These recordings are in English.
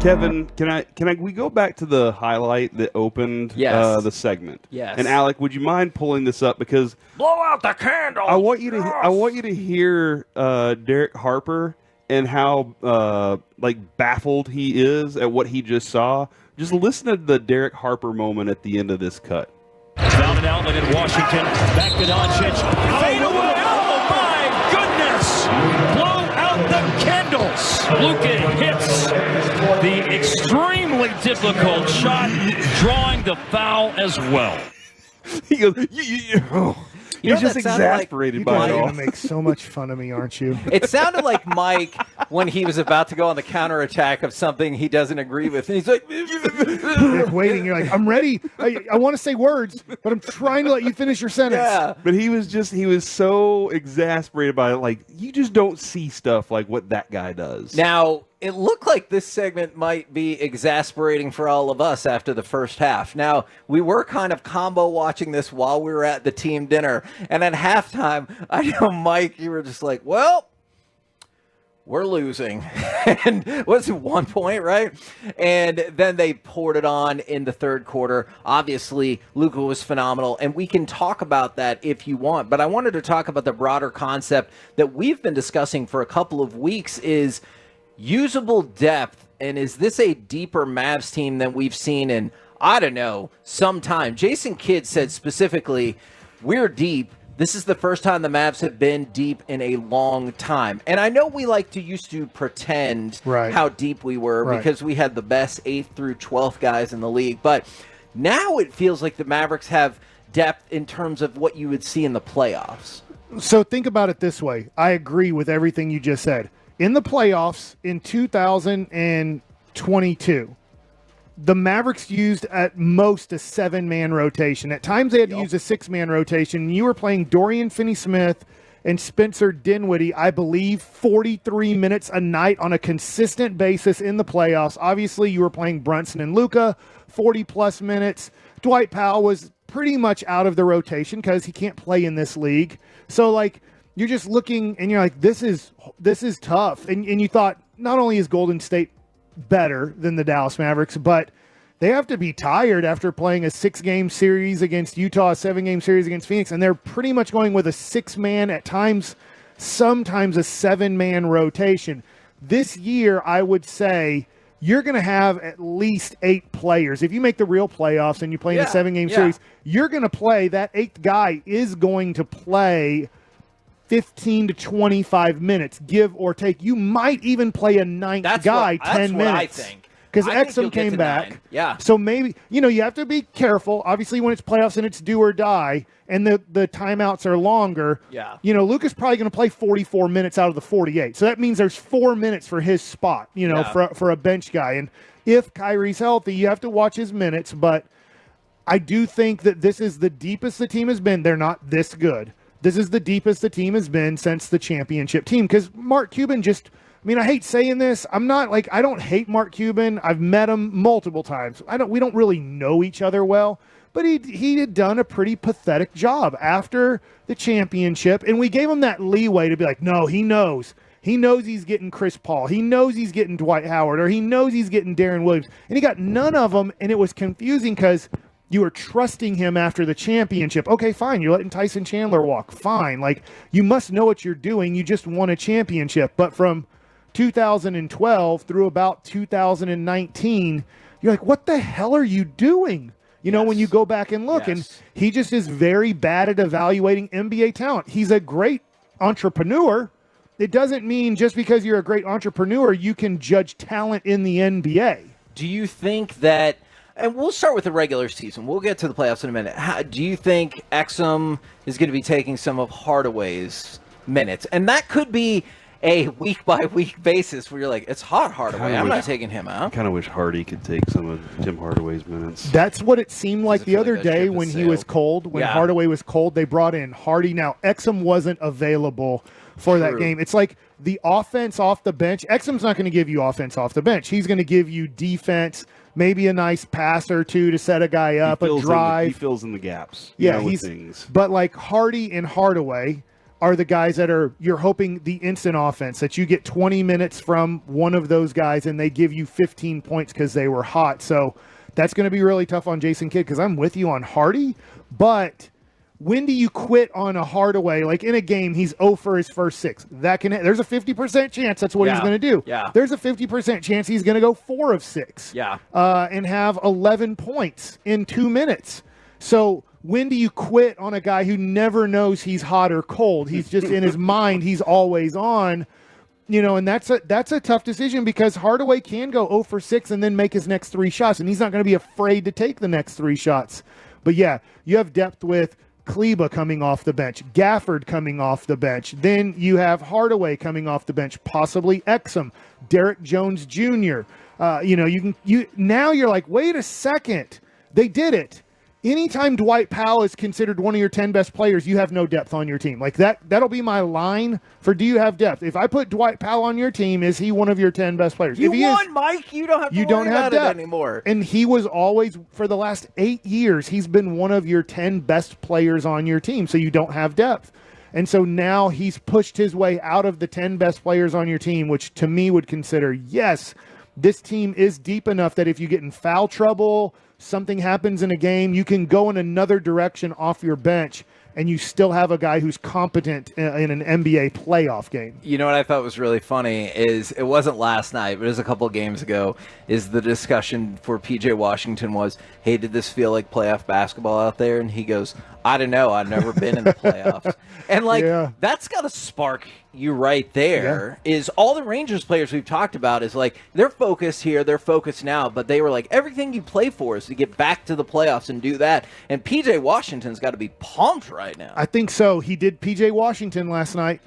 Kevin, we go back to the highlight that opened the segment? Yes. And Alec, would you mind pulling this up, because blow out the candle? I want you to hear Derek Harper and how baffled he is at what he just saw. Just listen to the Derek Harper moment at the end of this cut. Found an outlet in Washington. Back to Doncic. Fade away. Oh, my goodness. Blow out the candles. Luka hits the extremely difficult shot, drawing the foul as well. He goes, He's just exasperated by it all. You're going to make so much fun of me, aren't you? It sounded like Mike when he was about to go on the counterattack of something he doesn't agree with. And he's like, you're waiting. You're like, I'm ready. I want to say words, but I'm trying to let you finish your sentence. Yeah. But he was so exasperated by it. Like, you just don't see stuff like what that guy does. Now, it looked like this segment might be exasperating for all of us after the first half. Now, we were kind of combo watching this while we were at the team dinner. And at halftime, I know, Mike, you were just like, well, we're losing. And was it 1 point, right? And then they poured it on in the third quarter. Obviously, Luka was phenomenal, and we can talk about that if you want. But I wanted to talk about the broader concept that we've been discussing for a couple of weeks is usable depth. And is this a deeper Mavs team than we've seen in, I don't know, some time? Jason Kidd said specifically, we're deep. This is the first time the Mavs have been deep in a long time. And I know we like to used to pretend how deep we were because we had the best 8th through 12th guys in the league. But now it feels like the Mavericks have depth in terms of what you would see in the playoffs. So think about it this way. I agree with everything you just said. In the playoffs in 2022, the Mavericks used at most a 7-man rotation. At times they had to use a 6-man rotation. You were playing Dorian Finney-Smith and Spencer Dinwiddie, I believe, 43 minutes a night on a consistent basis in the playoffs. Obviously, you were playing Brunson and Luka, 40-plus minutes. Dwight Powell was pretty much out of the rotation because he can't play in this league. So, like, you're just looking and you're like, this is tough. And you thought, not only is Golden State better than the Dallas Mavericks, but they have to be tired after playing a 6-game series against Utah, a 7-game series against Phoenix, and they're pretty much going with a 6-man, at times, sometimes a 7-man rotation. This year, I would say you're going to have at least 8 players. If you make the real playoffs and you play in a 7-game series, you're going to play, that 8th guy is going to play 15 to 25 minutes, give or take. You might even play a 9th guy 10 minutes. I think. Because Exum came back. 9. Yeah. So maybe, you have to be careful. Obviously, when it's playoffs and it's do or die, and the timeouts are longer, Luka's probably going to play 44 minutes out of the 48. So that means there's 4 minutes for his spot, for a bench guy. And if Kyrie's healthy, you have to watch his minutes. But I do think that this is the deepest the team has been. They're not this good. This is the deepest the team has been since the championship team. Because Mark Cuban I hate saying this. I don't hate Mark Cuban. I've met him multiple times. We don't really know each other well. But he had done a pretty pathetic job after the championship. And we gave him that leeway to be like, no, he knows. He knows he's getting Chris Paul. He knows he's getting Dwight Howard. Or he knows he's getting Darren Williams. And he got none of them. And it was confusing because you were trusting him after the championship. Okay, fine. You're letting Tyson Chandler walk. Fine. You must know what you're doing. You just won a championship. But from 2012 through about 2019, you're like, what the hell are you doing? When you go back and look. And he just is very bad at evaluating NBA talent. He's a great entrepreneur. It doesn't mean just because you're a great entrepreneur, you can judge talent in the NBA. Do you think that, and we'll start with the regular season. We'll get to the playoffs in a minute. Do you think Exum is going to be taking some of Hardaway's minutes? And that could be a week-by-week basis where you're like, it's Hardaway. I'm not taking him out. I kind of wish Hardy could take some of Tim Hardaway's minutes. That's what it seemed like the other day when he was cold. When Hardaway was cold, they brought in Hardy. Now, Exum wasn't available for that game. It's like the offense off the bench. Exum's not going to give you offense off the bench. He's going to give you defense, maybe a nice pass or two to set a guy up, a drive. He fills in the gaps. Yeah, but like Hardy and Hardaway are the guys that you're hoping the instant offense, that you get 20 minutes from one of those guys and they give you 15 points because they were hot. So that's going to be really tough on Jason Kidd, because I'm with you on Hardy, but when do you quit on a Hardaway? Like in a game, he's 0 for his first 6. There's a 50% chance that's what he's going to do. Yeah. There's a 50% chance he's going to go 4 of 6. Yeah. And have 11 points in 2 minutes. So when do you quit on a guy who never knows he's hot or cold? He's just in his mind, he's always on. And that's a tough decision, because Hardaway can go 0 for 6 and then make his next 3 shots, and he's not going to be afraid to take the next 3 shots. But yeah, you have depth with Kleba coming off the bench, Gafford coming off the bench. Then you have Hardaway coming off the bench, possibly Exum, Derek Jones Jr. Now you're like, wait a second, they did it. Anytime Dwight Powell is considered one of your 10 best players, you have no depth on your team. Like that'll be my line for, do you have depth? If I put Dwight Powell on your team, is he one of your 10 best players? You won, Mike. You don't have to worry about it anymore. And he was always, for the last 8 years, he's been one of your 10 best players on your team, so you don't have depth. And so now he's pushed his way out of the 10 best players on your team, which to me would consider, yes, this team is deep enough that if you get in foul trouble, something happens in a game, you can go in another direction off your bench, and you still have a guy who's competent in an NBA playoff game. You know what I thought was really funny is, it wasn't last night, but it was a couple of games ago, is the discussion for PJ Washington was, hey, did this feel like playoff basketball out there? And he goes, I don't know. I've never been in the playoffs. And, that's got to spark you right there. Yeah. Is all the Rangers players we've talked about is like, they're focused here, they're focused now, but they were like, everything you play for is to get back to the playoffs and do that. And PJ Washington's got to be pumped right now. I think so. He did PJ Washington last night.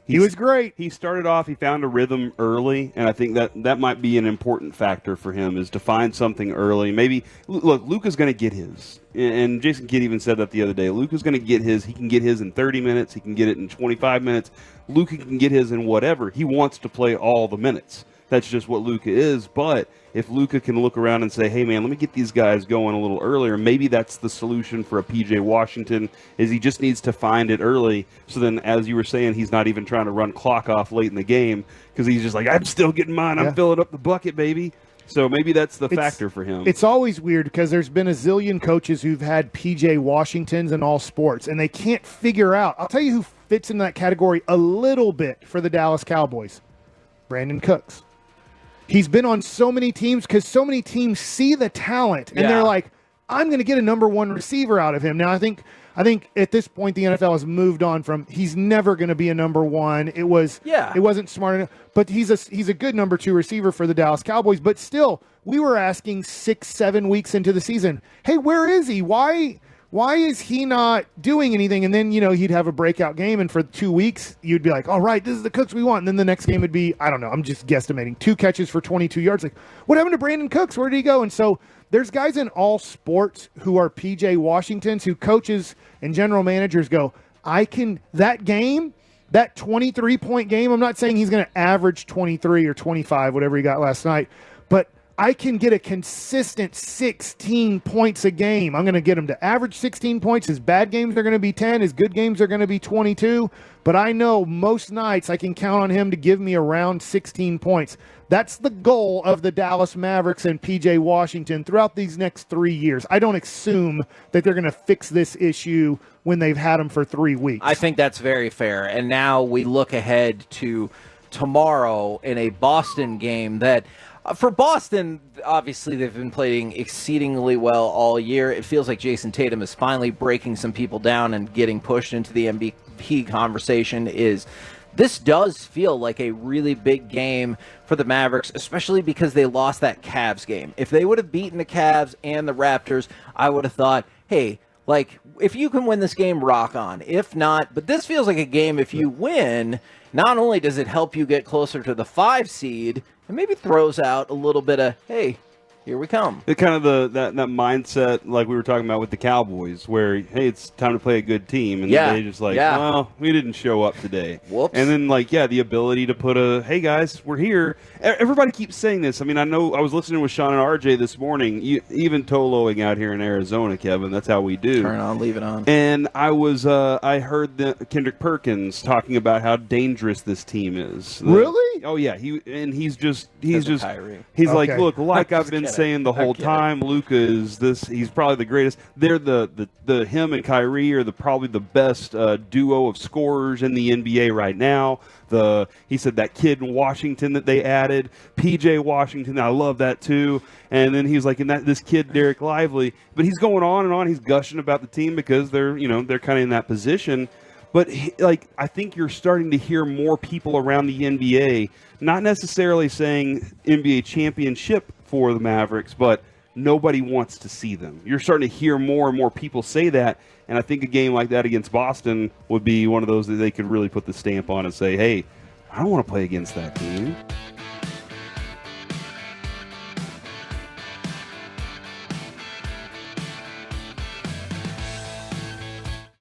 He was great. He started off, he found a rhythm early, and I think that might be an important factor for him, is to find something early. Maybe, look, Luka's going to get his. And Jason Kidd even said that the other day. Luka's going to get his. He can get his in 30 minutes. He can get it in 25 minutes. Luka can get his in whatever. He wants to play all the minutes. That's just what Luka is. But if Luka can look around and say, hey, man, let me get these guys going a little earlier, maybe that's the solution for a PJ Washington, is he just needs to find it early. So then, as you were saying, he's not even trying to run clock off late in the game, because he's just like, I'm still getting mine. I'm filling up the bucket, baby. So maybe that's the factor for him. It's always weird, because there's been a zillion coaches who've had PJ Washingtons in all sports, and they can't figure out. I'll tell you who fits in that category a little bit for the Dallas Cowboys. Brandon Cooks. He's been on so many teams because so many teams see the talent, and they're like, I'm going to get a number 1 receiver out of him. Now, I think at this point the NFL has moved on from, he's never going to be a number 1. It wasn't smart enough, but he's a good number 2 receiver for the Dallas Cowboys. But still, we were asking 6-7 weeks into the season, hey, where is he? Why is he not doing anything? And then, he'd have a breakout game, and for 2 weeks, you'd be like, all right, this is the Cooks we want. And then the next game would be, I don't know, I'm just guesstimating, 2 catches for 22 yards. Like, what happened to Brandon Cooks? Where did he go? And so there's guys in all sports who are PJ Washingtons, who coaches and general managers go, that game, that 23-point game, I'm not saying he's going to average 23 or 25, whatever he got last night, but I can get a consistent 16 points a game. I'm going to get him to average 16 points. His bad games are going to be 10. His good games are going to be 22. But I know most nights I can count on him to give me around 16 points. That's the goal of the Dallas Mavericks and PJ Washington throughout these next 3 years. I don't assume that they're going to fix this issue when they've had him for 3 weeks. I think that's very fair. And now we look ahead to tomorrow in a Boston game that, for Boston, obviously they've been playing exceedingly well all year. It feels like Jason Tatum is finally breaking some people down and getting pushed into the MVP conversation. This does feel like a really big game for the Mavericks, especially because they lost that Cavs game. If they would have beaten the Cavs and the Raptors, I would have thought, hey, if you can win this game, rock on. If not, but this feels like a game, if you win, not only does it help you get closer to the 5 seed, and maybe throws out a little bit of, hey, Here we come. It kind of that mindset like we were talking about with the Cowboys, where hey, it's time to play a good team, and they just like, well, we didn't show up today. Whoops. And then the ability to put hey guys, we're here. Everybody keeps saying this. I mean, I know I was listening with Sean and RJ this morning, even Toloing out here in Arizona, Kevin. That's how we do. Turn it on, leave it on. And I heard Kendrick Perkins talking about how dangerous this team is. Really? Oh yeah. He's Kyrie. like, look, like I've been saying the whole time, Luka is this. He's probably the greatest. They're the him and Kyrie are probably the best duo of scorers in the NBA right now. He said that kid in Washington that they added, PJ Washington, I love that too. And then he's like, and this kid Derek Lively, but he's going on and on. He's gushing about the team because they're kind of in that position. But I think you're starting to hear more people around the NBA, not necessarily saying NBA championship for the Mavericks, but nobody wants to see them. You're starting to hear more and more people say that, and I think a game like that against Boston would be one of those that they could really put the stamp on and say, hey, I don't want to play against that team.